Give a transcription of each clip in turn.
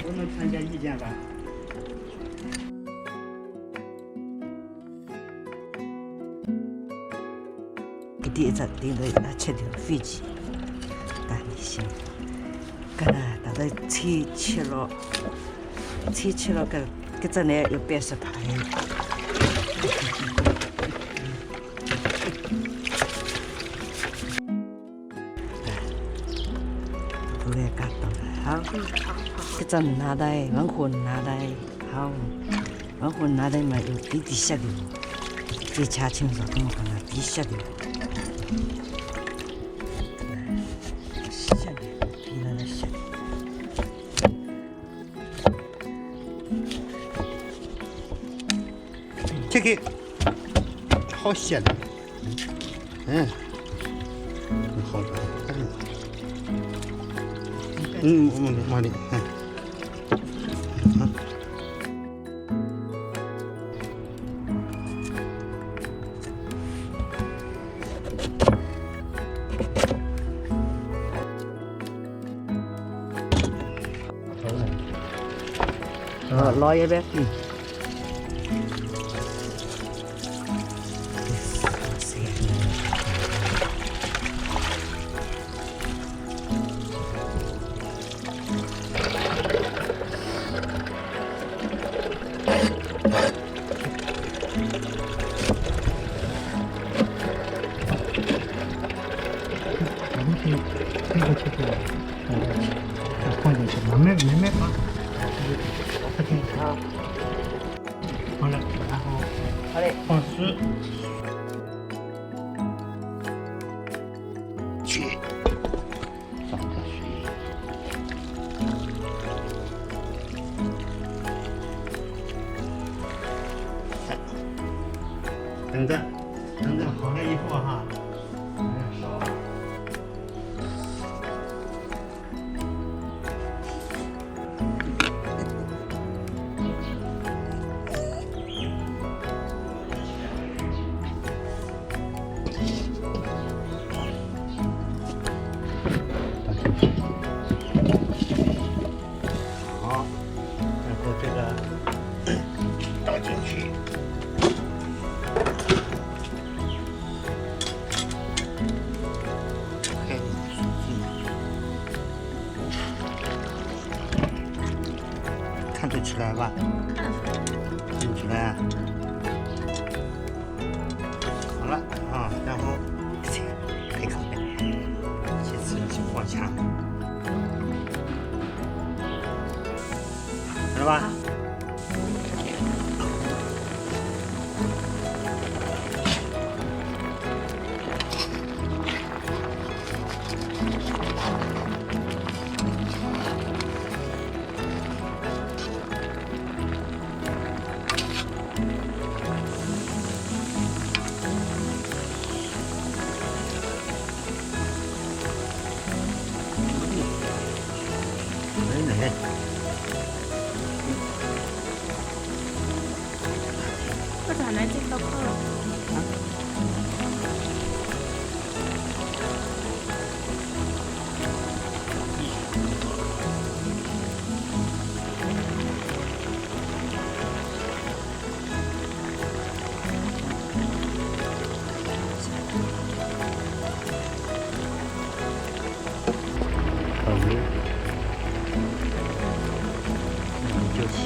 我能参加意见吧？一点着领着7条飞机，大旅行。搿呢，大概吃了搿只呢有80排。都来夹到了，好。搿只拿来，文化拿来，好。文化拿来嘛有点香的，再吃清楚，怎么讲呢？点香的。香的，点了香。这个好些的，好的，妈的，捞一杯。这个放进去，慢慢放。好，好了，然后好嘞，放水，去，放点水，等着好了以后哈，烧。好，然后这个倒进去，看得出来吧？看得出来。好了啊，然后配口的，其次是火枪，知道吧？ก็จะนั้นจริงแล้วก็ 就行。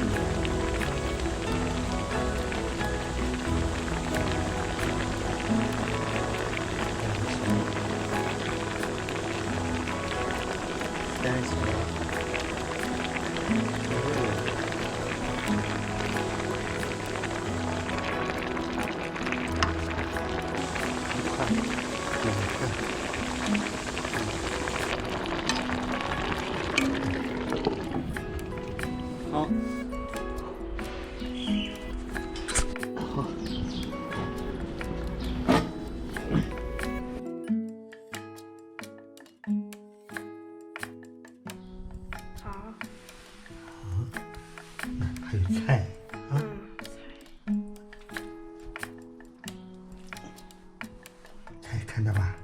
好。好，还有菜啊，看到吧？